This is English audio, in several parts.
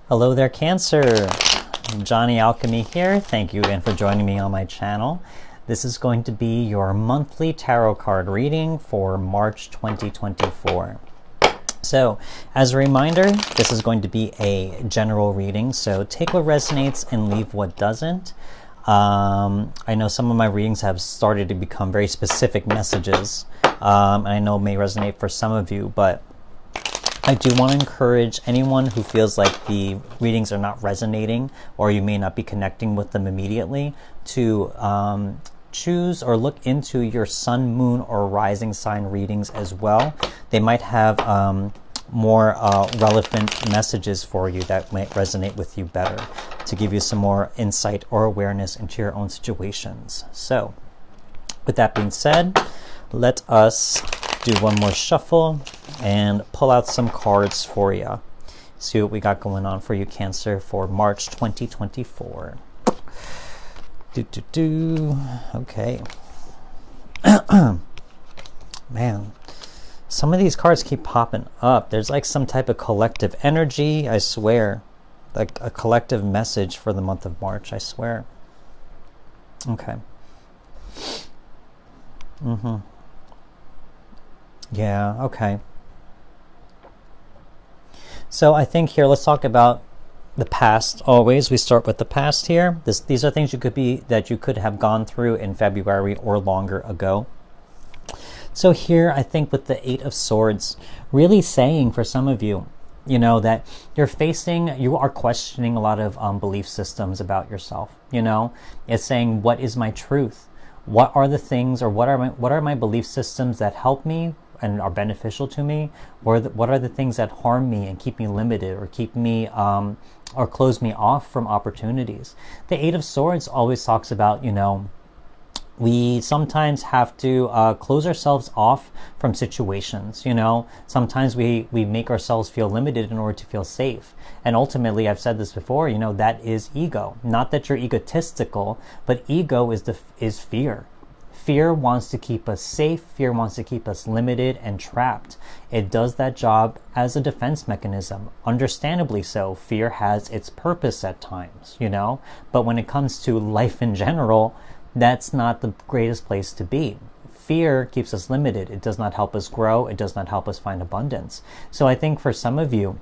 Hello there, Cancer. Johnny Alchemy here. Thank you again for joining me on my channel. This is going to be your monthly tarot card reading for March 2024. So, as a reminder, this is going to be a general reading, so take what resonates and leave what doesn't. I know some of my readings have started to become very specific messages, and I know it may resonate for some of you, but I do want to encourage anyone who feels like the readings are not resonating or you may not be connecting with them immediately to choose or look into your sun, moon, or rising sign readings as well. They might have more relevant messages for you that might resonate with you better to give you some more insight or awareness into your own situations. So, with that being said, let us do one more shuffle and pull out some cards for you. See what we got going on for you, Cancer, for March 2024. Okay. Man, some of these cards keep popping up. There's like some type of collective energy, I swear. Like a collective message for the month of March, I swear. Okay. Yeah, okay. So I think here, let's talk about the past. Always, we start with the past here. These are things that you could have gone through in February or longer ago. So here, I think with the Eight of Swords, really saying for some of you, you know, that you are questioning a lot of belief systems about yourself. You know, it's saying, what is my truth? What are the things, or what are my belief systems that help me and are beneficial to me? Or what are the things that harm me and keep me limited, or keep me or close me off from opportunities? The Eight of Swords always talks about, you know, we sometimes have to close ourselves off from situations. You know, sometimes we make ourselves feel limited in order to feel safe. And ultimately, I've said this before, you know, that is ego. Not that you're egotistical, but ego is fear. Fear wants to keep us safe. Fear wants to keep us limited and trapped. It does that job as a defense mechanism. Understandably so. Fear has its purpose at times, you know. But when it comes to life in general, that's not the greatest place to be. Fear keeps us limited. It does not help us grow. It does not help us find abundance. So I think for some of you,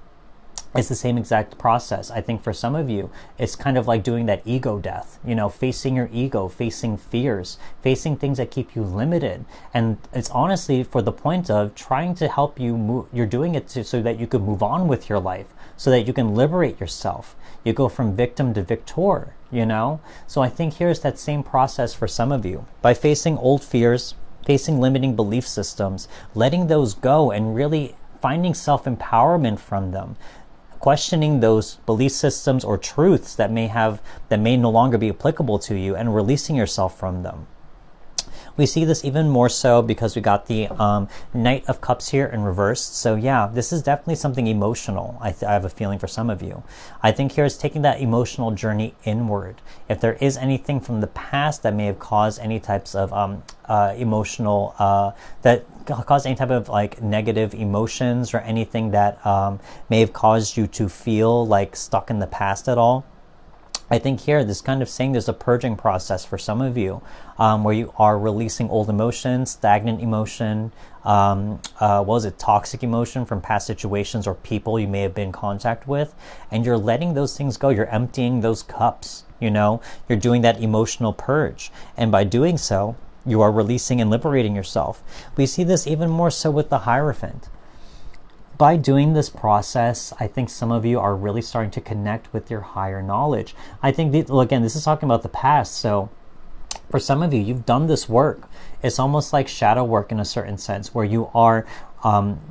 it's the same exact process. I think for some of you, it's kind of like doing that ego death, you know, facing your ego, facing fears, facing things that keep you limited. And it's honestly for the point of trying to help you move. You're doing it so that you can move on with your life, so that you can liberate yourself. You go from victim to victor, you know? So I think here's that same process for some of you. By facing old fears, facing limiting belief systems, letting those go and really finding self-empowerment from them, questioning those belief systems or truths that may no longer be applicable to you, and releasing yourself from them. We see this even more so because we got the Knight of Cups here in reversed. So yeah, this is definitely something emotional. I have a feeling for some of you. I think here is taking that emotional journey inward. If there is anything from the past that may have caused any types of emotional, that caused any type of like negative emotions, or anything that may have caused you to feel like stuck in the past at all, I think here, this kind of saying there's a purging process for some of you, where you are releasing old emotion, stagnant emotion, toxic emotion from past situations or people you may have been in contact with, and you're letting those things go. You're emptying those cups, you know, you're doing that emotional purge. And by doing so, you are releasing and liberating yourself. We see this even more so with the Hierophant. By doing this process, I think some of you are really starting to connect with your higher knowledge. I think, again, this is talking about the past. So for some of you, you've done this work. It's almost like shadow work in a certain sense, where you are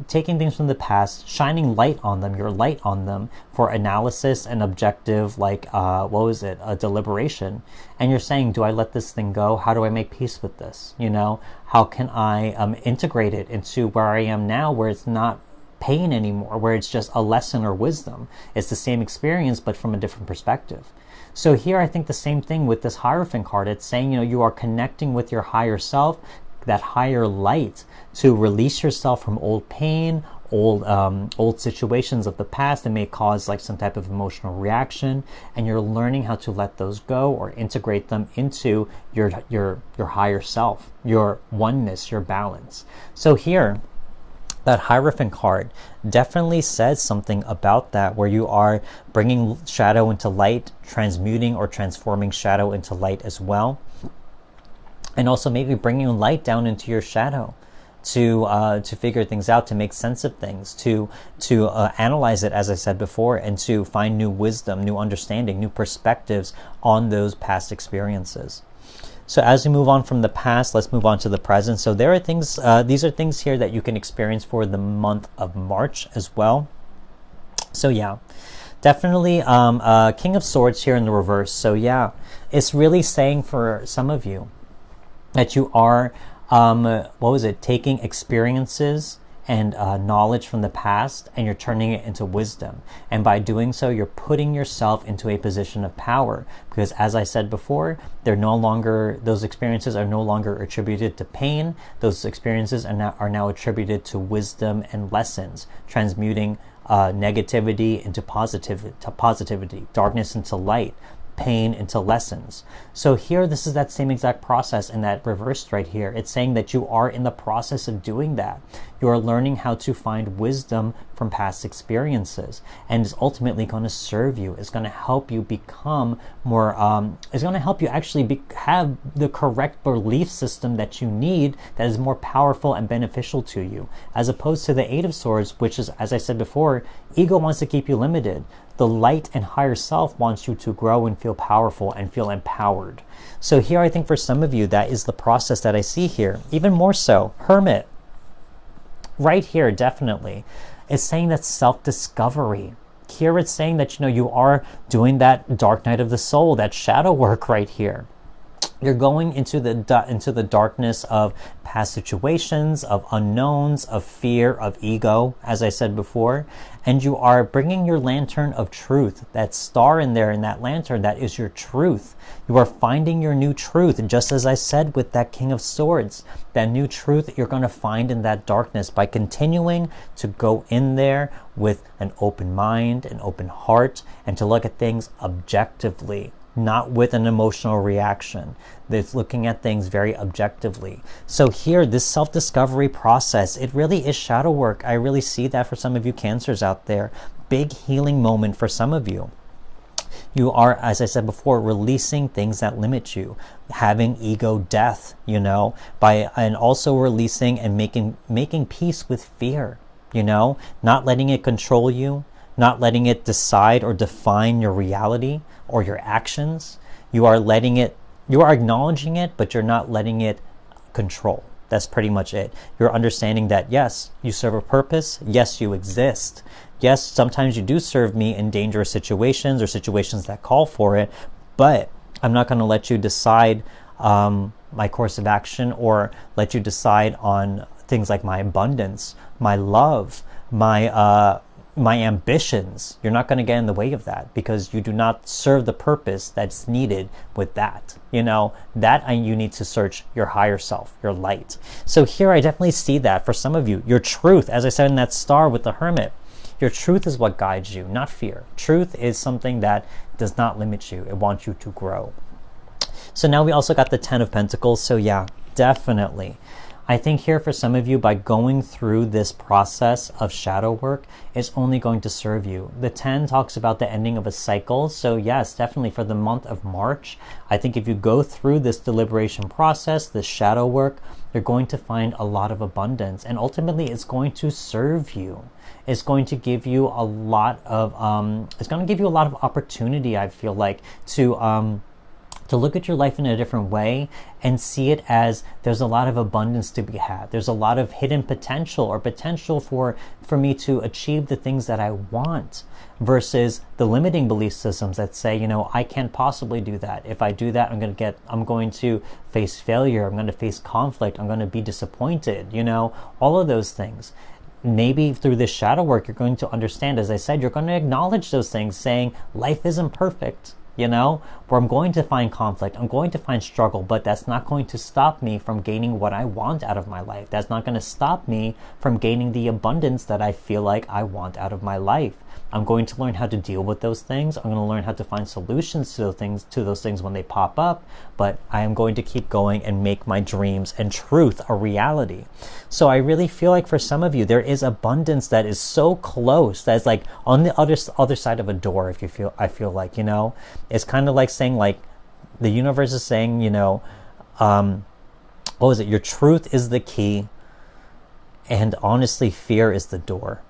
taking things from the past, shining light on them, your light on them for analysis and objective, like, a deliberation. And you're saying, do I let this thing go? How do I make peace with this? You know, how can I integrate it into where I am now, where it's not pain anymore, where it's just a lesson or wisdom. It's the same experience, but from a different perspective. So here, I think the same thing with this Hierophant card. It's saying, you know, you are connecting with your higher self, that higher light to release yourself from old pain, old situations of the past that may cause like some type of emotional reaction, and you're learning how to let those go or integrate them into your higher self, your oneness, your balance. So here, that Hierophant card definitely says something about that, where you are bringing shadow into light, transmuting or transforming shadow into light as well, and also maybe bringing light down into your shadow to figure things out, to make sense of things, to analyze it, as I said before, and to find new wisdom, new understanding, new perspectives on those past experiences. So as we move on from the past, let's move on to the present. So there are things, these are things here that you can experience for the month of March as well. So yeah, definitely King of Swords here in the reverse. So yeah, it's really saying for some of you that you are, taking experiences and knowledge from the past, and you're turning it into wisdom. And by doing so, you're putting yourself into a position of power, because as I said before, those experiences are no longer attributed to pain. Those experiences are now attributed to wisdom and lessons, transmuting negativity into positivity, darkness into light, pain into lessons. So here, this is that same exact process in that reversed right here. It's saying that you are in the process of doing that. You are learning how to find wisdom from past experiences, and it's ultimately going to serve you. It's going to help you become more, it's going to help you actually have the correct belief system that you need, that is more powerful and beneficial to you, as opposed to the Eight of Swords, which is, as I said before, ego wants to keep you limited. The light and higher self wants you to grow and feel powerful and feel empowered. So here, I think for some of you, that is the process that I see here. Even more so, Hermit. Right here, definitely. It's saying that self-discovery. Here it's saying that, you are doing that dark night of the soul, that shadow work right here. You're going into the darkness of past situations, of unknowns, of fear, of ego, as I said before, and you are bringing your lantern of truth, that star in there in that lantern, that is your truth. You are finding your new truth, just as I said with that King of Swords. That new truth you're going to find in that darkness by continuing to go in there with an open mind, an open heart, and to look at things objectively, not with an emotional reaction. It's looking at things very objectively. So here, this self-discovery process, it really is shadow work. I really see that for some of you Cancers out there. Big healing moment for some of you. You are, as I said before, releasing things that limit you, having ego death, and also releasing and making peace with fear, not letting it control you, not letting it decide or define your reality or your actions. You are acknowledging it, but you're not letting it control. That's pretty much it. You're understanding that, yes, you serve a purpose. Yes, you exist. Yes, sometimes you do serve me in dangerous situations or situations that call for it, but I'm not going to let you decide my course of action, or let you decide on things like my abundance, my love, my ambitions. You're not going to get in the way of that, because you do not serve the purpose that's needed with that. You need to search your higher self, your light. So here I definitely see that for some of you. Your truth, as I said in that star with the Hermit, your truth is what guides you, not fear. Truth is something that does not limit you. It wants you to grow. So now we also got the Ten of Pentacles. So yeah, definitely. I think here for some of you, by going through this process of shadow work, is only going to serve you. The 10 talks about the ending of a cycle. So yes, definitely for the month of March, I think if you go through this deliberation process, this shadow work, you're going to find a lot of abundance, and ultimately it's going to serve you. It's going to give you a lot of opportunity, I feel like, to look at your life in a different way and see it as there's a lot of abundance to be had. There's a lot of hidden potential, or potential for me to achieve the things that I want, versus the limiting belief systems that say, I can't possibly do that. If I do that, I'm going to face failure. I'm going to face conflict. I'm going to be disappointed. All of those things. Maybe through this shadow work, you're going to understand, as I said, you're going to acknowledge those things, saying life isn't perfect. you know, where I'm going to find conflict, I'm going to find struggle, but that's not going to stop me from gaining what I want out of my life. That's not going to stop me from gaining the abundance that I feel like I want out of my life. I'm going to learn how to deal with those things. I'm going to learn how to find solutions to those things when they pop up, but I am going to keep going and make my dreams and truth a reality. So I really feel like for some of you, there is abundance that is so close, that is like on the other side of a door, I feel like, you know, it's kind of like saying, like, the universe is saying, you know, what was it? Your truth is the key, and honestly, fear is the door.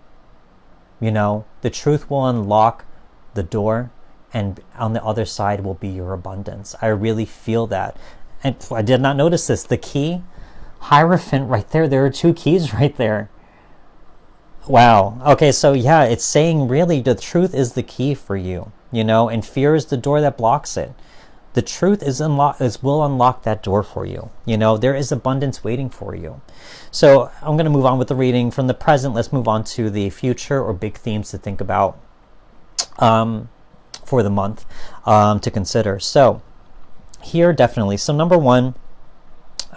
You know, the truth will unlock the door, and on the other side will be your abundance. I really feel that. And I did not notice this. The key, Hierophant right there. There are two keys right there. Wow. Okay, so yeah, it's saying really the truth is the key for you, you know, and fear is the door that blocks it. The truth will unlock that door for you. You know, there is abundance waiting for you. So I'm going to move on with the reading from the present. Let's move on to the future, or big themes to think about for the month, to consider. So here, definitely. So number one,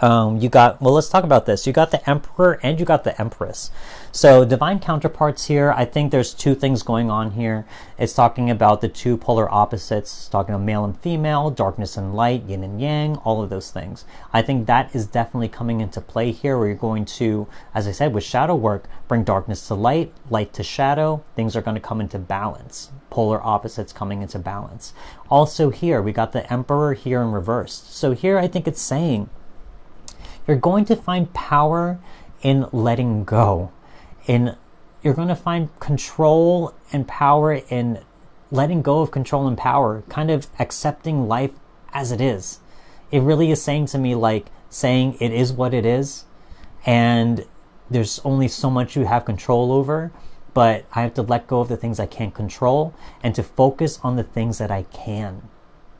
you got, well, let's talk about this. You got the Emperor and you got the Empress. So divine counterparts here, I think there's two things going on here. It's talking about the two polar opposites, it's talking about male and female, darkness and light, yin and yang, all of those things. I think that is definitely coming into play here, where you're going to, as I said, with shadow work, bring darkness to light, light to shadow. Things are going to come into balance. Polar opposites coming into balance. Also here, we got the Emperor here in reverse. So here I think it's saying, you're going to find power in letting go. You're going to find control and power in letting go of control and power, kind of accepting life as it is. It really is saying to me, like, saying it is what it is, and there's only so much you have control over, but I have to let go of the things I can't control and to focus on the things that I can.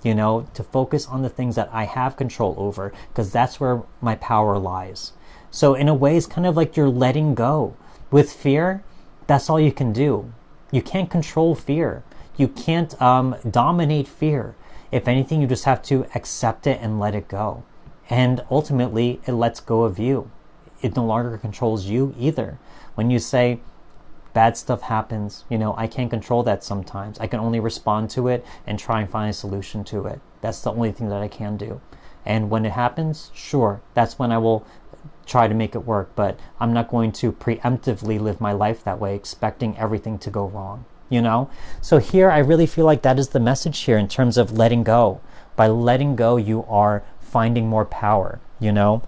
You know, to focus on the things that I have control over, because that's where my power lies. So in a way, it's kind of like you're letting go. With fear, that's all you can do. You can't control fear. You can't dominate fear. If anything, you just have to accept it and let it go. And ultimately, it lets go of you. It no longer controls you either. When you say, bad stuff happens, you know, I can't control that sometimes. I can only respond to it and try and find a solution to it. That's the only thing that I can do. And when it happens, sure, that's when I will try to make it work. But I'm not going to preemptively live my life that way, expecting everything to go wrong, you know? So here, I really feel like that is the message here in terms of letting go. By letting go, you are finding more power, you know?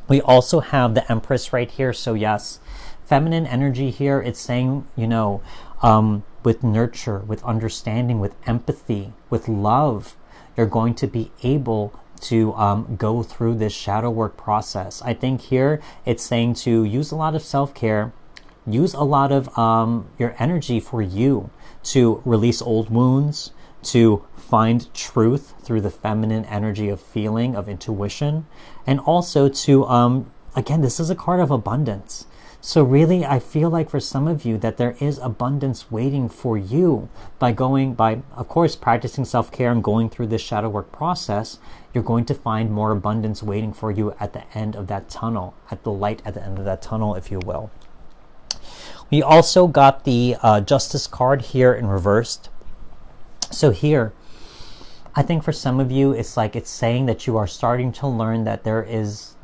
We also have the Empress right here. So yes, feminine energy here, it's saying, you know, with nurture, with understanding, with empathy, with love, you're going to be able to go through this shadow work process. I think here it's saying to use a lot of self-care, use a lot of your energy for you, to release old wounds, to find truth through the feminine energy of feeling, of intuition, and also to, again, this is a card of abundance. So really, I feel like for some of you that there is abundance waiting for you by, of course, practicing self-care and going through this shadow work process. You're going to find more abundance waiting for you at the end of that tunnel, at the light at the end of that tunnel, if you will. We also got the Justice card here in reversed. So here, I think for some of you, it's like it's saying that you are starting to learn that there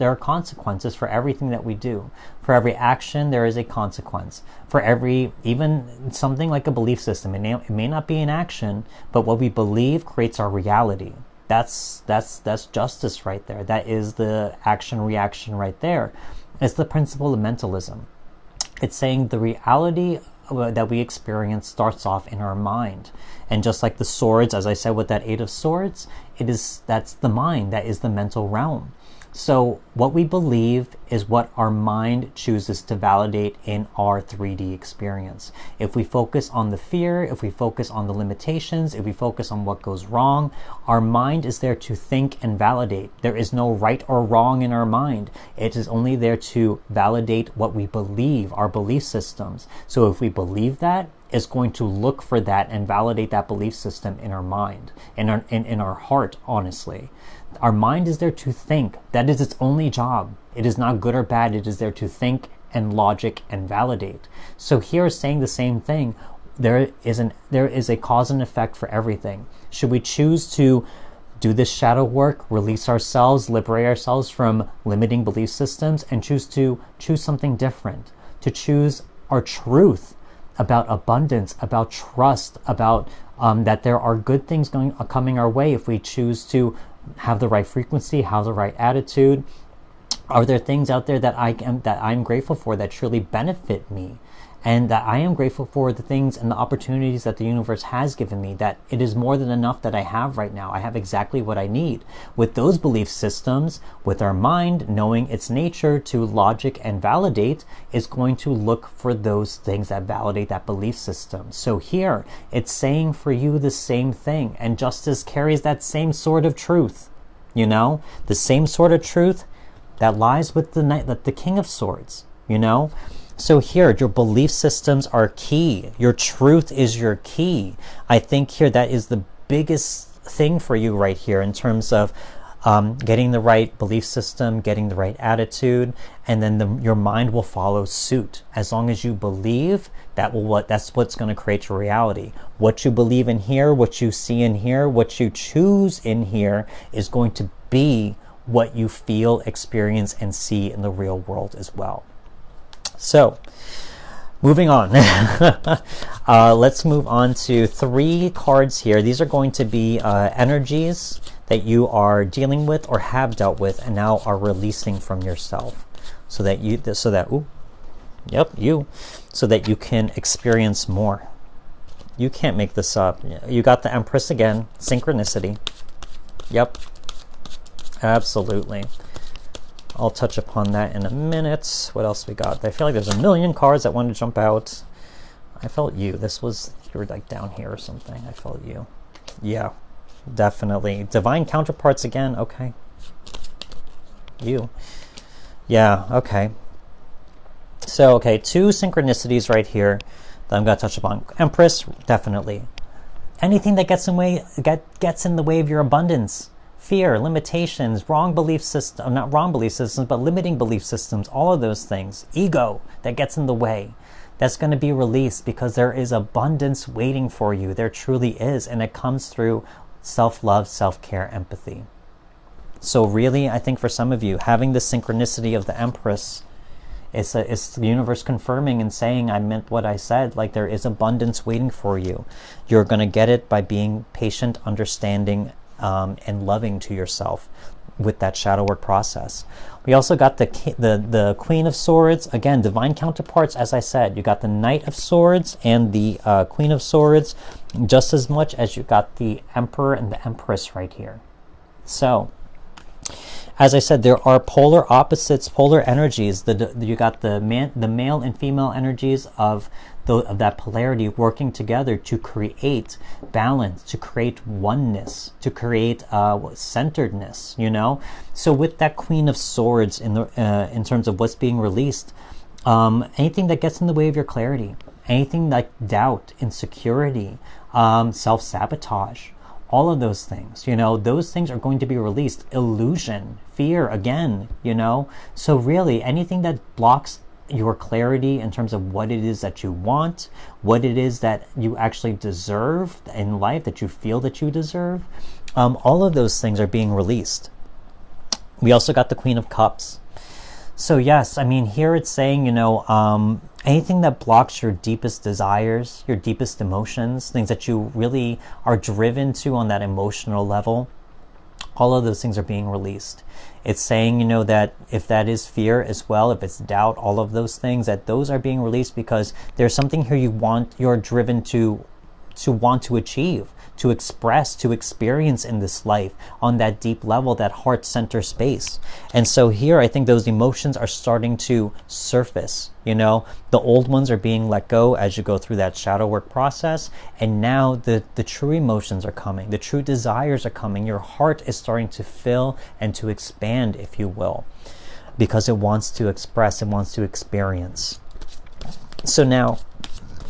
are consequences for everything that we do. For every action, there is a consequence. For every, even something like a belief system, it may not be an action, but what we believe creates our reality. That's justice right there. That is the action-reaction right there. It's the principle of mentalism. It's saying the reality that we experience starts off in our mind. And just like the swords, as I said with that 8 of Swords, that's the mind, that is the mental realm. So what we believe is what our mind chooses to validate in our 3D experience. If we focus on the fear, if we focus on the limitations, if we focus on what goes wrong, our mind is there to think and validate. There is no right or wrong in our mind. It is only there to validate what we believe, our belief systems. So if we believe that, is going to look for that and validate that belief system in our mind, in our heart, honestly. Our mind is there to think. That is its only job. It is not good or bad. It is there to think and logic and validate. So here is saying the same thing. There is a cause and effect for everything. Should we choose to do this shadow work, release ourselves, liberate ourselves from limiting belief systems, and choose something different, to choose our truth about abundance, about trust, about that there are good things coming our way if we choose to have the right frequency, have the right attitude. Are there things out there that I'm grateful for that truly benefit me? And that I am grateful for the things and the opportunities that the universe has given me, that it is more than enough that I have right now. I have exactly what I need. With those belief systems, with our mind knowing its nature to logic and validate, is going to look for those things that validate that belief system. So here, it's saying for you the same thing. And justice carries that same sort of truth. You know? The same sort of truth that lies with the King of Swords. You know? So here, your belief systems are key. Your truth is your key. I think here that is the biggest thing for you right here in terms of getting the right belief system, getting the right attitude, and then your mind will follow suit. As long as you believe, that's what's going to create your reality. What you believe in here, what you see in here, what you choose in here is going to be what you feel, experience, and see in the real world as well. So, moving on. Let's move on to 3 cards here. These are going to be energies that you are dealing with or have dealt with and now are releasing from yourself, so that you can experience more. You can't make this up. You got the Empress again, synchronicity. Yep, absolutely. I'll touch upon that in a minute. What else we got? I feel like there's a million cards that want to jump out. I felt you. You were like down here or something. I felt you. Yeah, definitely. Divine counterparts again. Okay. You. Yeah, okay. So, okay, 2 synchronicities right here that I'm going to touch upon. Empress, definitely. Anything that gets in the way of your abundance. Fear, limitations, wrong belief system, not wrong belief systems, but limiting belief systems, all of those things. Ego that gets in the way. That's going to be released because there is abundance waiting for you. There truly is. And it comes through self-love, self-care, empathy. So really, I think for some of you, having the synchronicity of the Empress, it's the universe confirming and saying, I meant what I said. Like, there is abundance waiting for you. You're going to get it by being patient, understanding, and loving to yourself with that shadow work process. We also got the Queen of Swords. Again, divine counterparts, as I said. You got the Knight of Swords and the Queen of Swords just as much as you got the Emperor and the Empress right here. So, as I said, there are polar opposites, polar energies. You got the male and female energies of that polarity working together to create balance, to create oneness, to create centeredness. You know, so with that Queen of Swords in terms of what's being released, anything that gets in the way of your clarity, anything like doubt, insecurity, self-sabotage. All of those things, you know, those things are going to be released. Illusion, fear, again, you know. So really, anything that blocks your clarity in terms of what it is that you want, what it is that you actually deserve in life, that you feel that you deserve, all of those things are being released. We also got the Queen of Cups. So yes, I mean, here it's saying, you know, anything that blocks your deepest desires, your deepest emotions, things that you really are driven to on that emotional level, all of those things are being released. It's saying, you know, that if that is fear as well, if it's doubt, all of those things, that those are being released because there's something here you're driven to want to achieve, to express, to experience in this life on that deep level, that heart center space. And so here, I think those emotions are starting to surface. You know, the old ones are being let go as you go through that shadow work process. And now the true emotions are coming. The true desires are coming. Your heart is starting to fill and to expand, if you will, because it wants to express, it wants to experience. So now,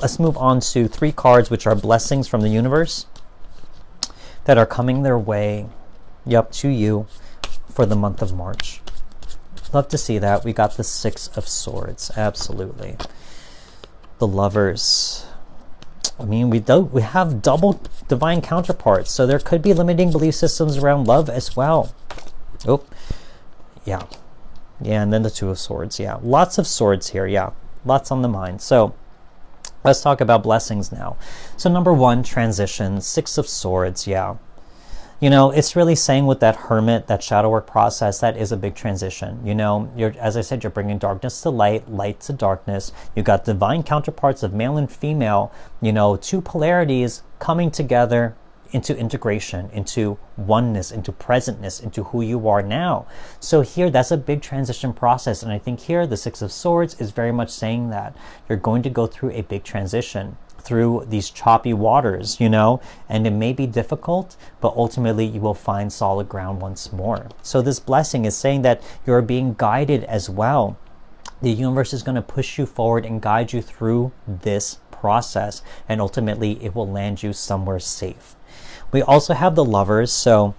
let's move on to 3 cards, which are blessings from the universe that are coming their way, yep, to you for the month of March. Love to see that. We got the 6 of Swords, absolutely. The Lovers. I mean, we have double divine counterparts, so there could be limiting belief systems around love as well. Oh, yeah. Yeah, and then the 2 of Swords, yeah. Lots of swords here, yeah. Lots on the mind. So let's talk about blessings now. So number 1, transition, 6 of Swords, yeah. You know, it's really saying with that Hermit, that shadow work process, that is a big transition. You know, as I said, you're bringing darkness to light, light to darkness. You got divine counterparts of male and female, you know, 2 polarities coming together into integration, into oneness, into presentness, into who you are now. So here, that's a big transition process. And I think here, the 6 of Swords is very much saying that you're going to go through a big transition, through these choppy waters, you know, and it may be difficult, but ultimately you will find solid ground once more. So this blessing is saying that you're being guided as well. The universe is going to push you forward and guide you through this process, and ultimately it will land you somewhere safe. We also have the Lovers. So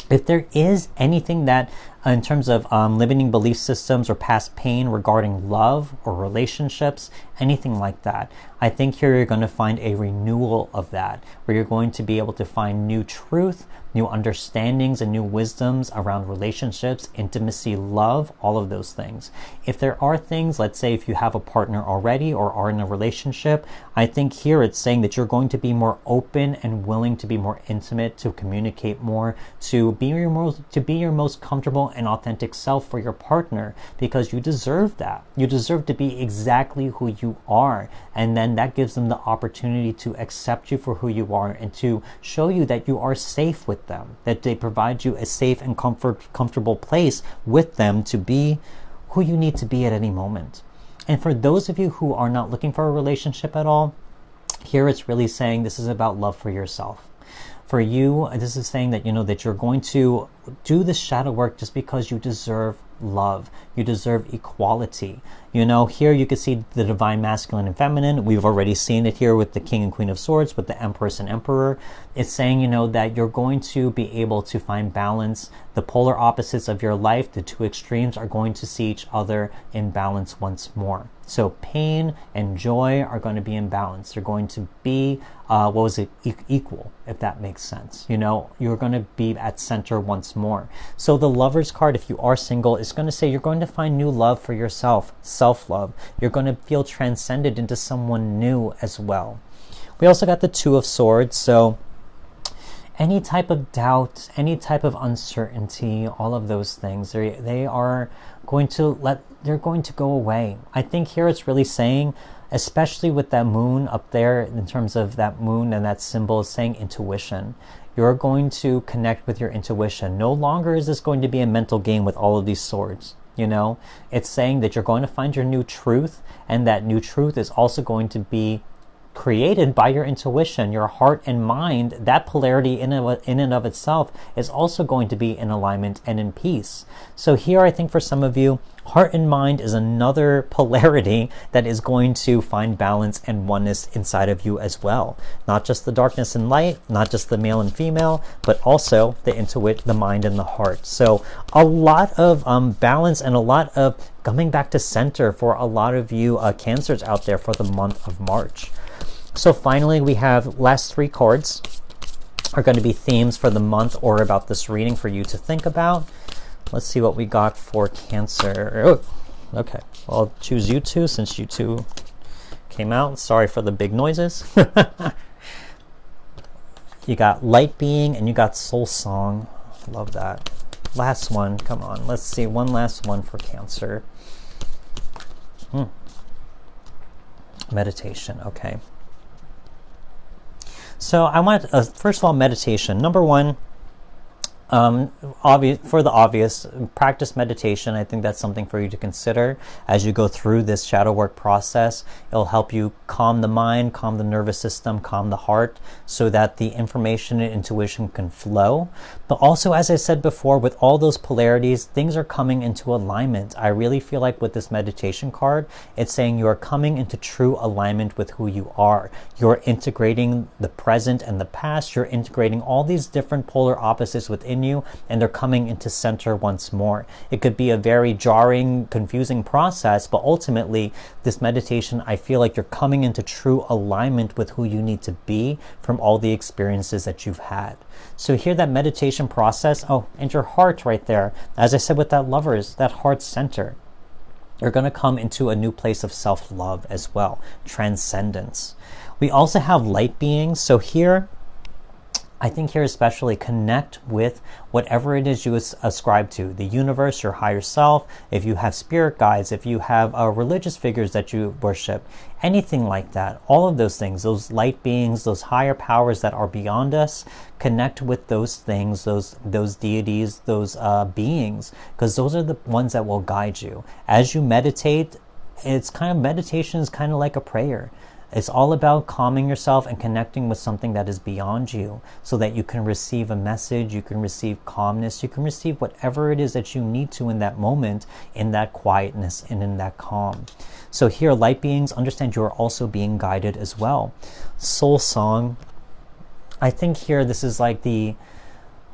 if there is anything that in terms of limiting belief systems or past pain regarding love or relationships, anything like that, I think here you're going to find a renewal of that, where you're going to be able to find new truth, new understandings, and new wisdoms around relationships, intimacy, love, all of those things. If there are things, let's say if you have a partner already or are in a relationship, I think here it's saying that you're going to be more open and willing to be more intimate, to communicate more, to be your most comfortable and authentic self for your partner, because you deserve that. You deserve to be exactly who you are, and then that gives them the opportunity to accept you for who you are and to show you that you are safe with them, that they provide you a safe and comfortable place with them to be who you need to be at any moment. And for those of you who are not looking for a relationship at all, here it's really saying this is about love for yourself. For you, this is saying that, you know, that you're going to do this shadow work just because you deserve love. You deserve equality. You know, here you can see the divine masculine and feminine. We've already seen it here with the King and Queen of Swords, with the Empress and Emperor. It's saying, you know, that you're going to be able to find balance. The polar opposites of your life, the 2 extremes, are going to see each other in balance once more. So pain and joy are going to be in balance. They're going to be, equal, if that makes sense. You know, you're going to be at center once more. So the Lovers card, if you are single, is going to say you're going to find new love for yourself, self-love. You're going to feel transcended into someone new as well. We also got the 2 of Swords. So any type of doubt, any type of uncertainty, all of those things, they're going to go away. I think here it's really saying, especially with that moon up there, in terms of that moon and that symbol is saying intuition. You're going to connect with your intuition. No longer is this going to be a mental game with all of these swords. You know, it's saying that you're going to find your new truth, and that new truth is also going to be created by your intuition, your heart and mind. That polarity in and of itself is also going to be in alignment and in peace. So here, I think for some of you, heart and mind is another polarity that is going to find balance and oneness inside of you as well. Not just the darkness and light, not just the male and female, but also the mind and the heart. So a lot of balance and a lot of coming back to center for a lot of you Cancers out there for the month of March. So finally, we have last 3 cards are going to be themes for the month or about this reading for you to think about. Let's see what we got for Cancer. Oh, okay, I'll choose you 2 since you 2 came out. Sorry for the big noises. You got Light Being and you got Soul Song. Love that. Last one, come on. Let's see, one last one for Cancer. Meditation, okay. So I want, first of all, meditation. Number 1, For the obvious, practice meditation. I think that's something for you to consider as you go through this shadow work process. It'll help you calm the mind, calm the nervous system, calm the heart, so that the information and intuition can flow. But also, as I said before, with all those polarities, things are coming into alignment. I really feel like with this meditation card, it's saying you are coming into true alignment with who you are. You're integrating the present and the past. You're integrating all these different polar opposites within you, and they're coming into center once more. It could be a very jarring, confusing process, but ultimately this meditation, I feel like you're coming into true alignment with who you need to be from all the experiences that you've had. So here, that meditation process, and your heart right there, as I said with that Lovers, that heart center, you're going to come into a new place of self-love as well, transcendence. We also have light beings. So here, I think here especially, connect with whatever it is you ascribe to, the universe, your higher self, if you have spirit guides, if you have religious figures that you worship, anything like that, all of those things, those light beings, those higher powers that are beyond us, connect with those things, those deities, those beings, because those are the ones that will guide you. As you meditate, meditation is kind of like a prayer. It's all about calming yourself and connecting with something that is beyond you, so that you can receive a message, you can receive calmness, you can receive whatever it is that you need to in that moment, in that quietness and in that calm. So here, light beings, understand you are also being guided as well. Soul song, I think here this is like the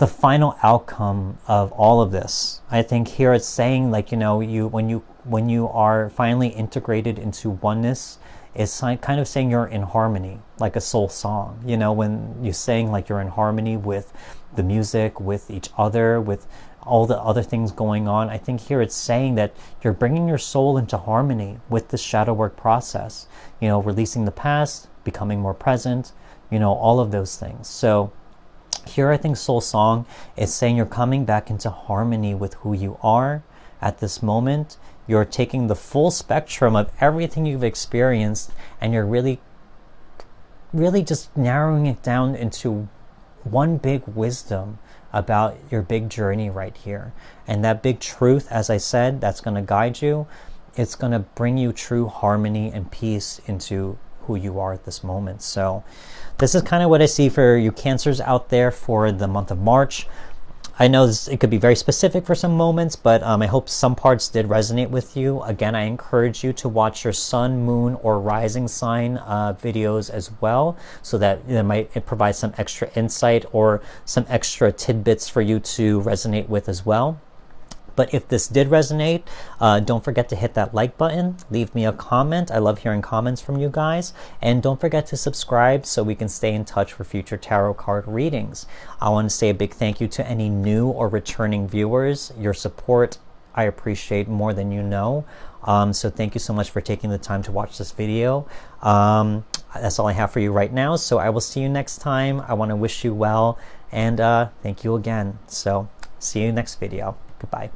final outcome of all of this. I think here it's saying, like, when you are finally integrated into oneness, it's kind of saying you're in harmony, like a soul song. When you're saying like you're in harmony with the music, with each other, with all the other things going on. I think here it's saying that you're bringing your soul into harmony with the shadow work process, releasing the past, becoming more present, all of those things. So here, I think soul song is saying you're coming back into harmony with who you are at this moment. You're taking the full spectrum of everything you've experienced, and you're really just narrowing it down into one big wisdom about your big journey right here. And that big truth, as I said, that's going to guide you. It's going to bring you true harmony and peace into who you are at this moment. So this is kind of what I see for you Cancers out there for the month of March. I know it could be very specific for some moments, but I hope some parts did resonate with you. Again, I encourage you to watch your sun, moon, or rising sign videos as well, so that it provide some extra insight or some extra tidbits for you to resonate with as well. But if this did resonate, don't forget to hit that like button. Leave me a comment. I love hearing comments from you guys. And don't forget to subscribe so we can stay in touch for future tarot card readings. I want to say a big thank you to any new or returning viewers. Your support, I appreciate more than you know. So thank you so much for taking the time to watch this video. That's all I have for you right now. So I will see you next time. I want to wish you well. And thank you again. So see you next video. Goodbye.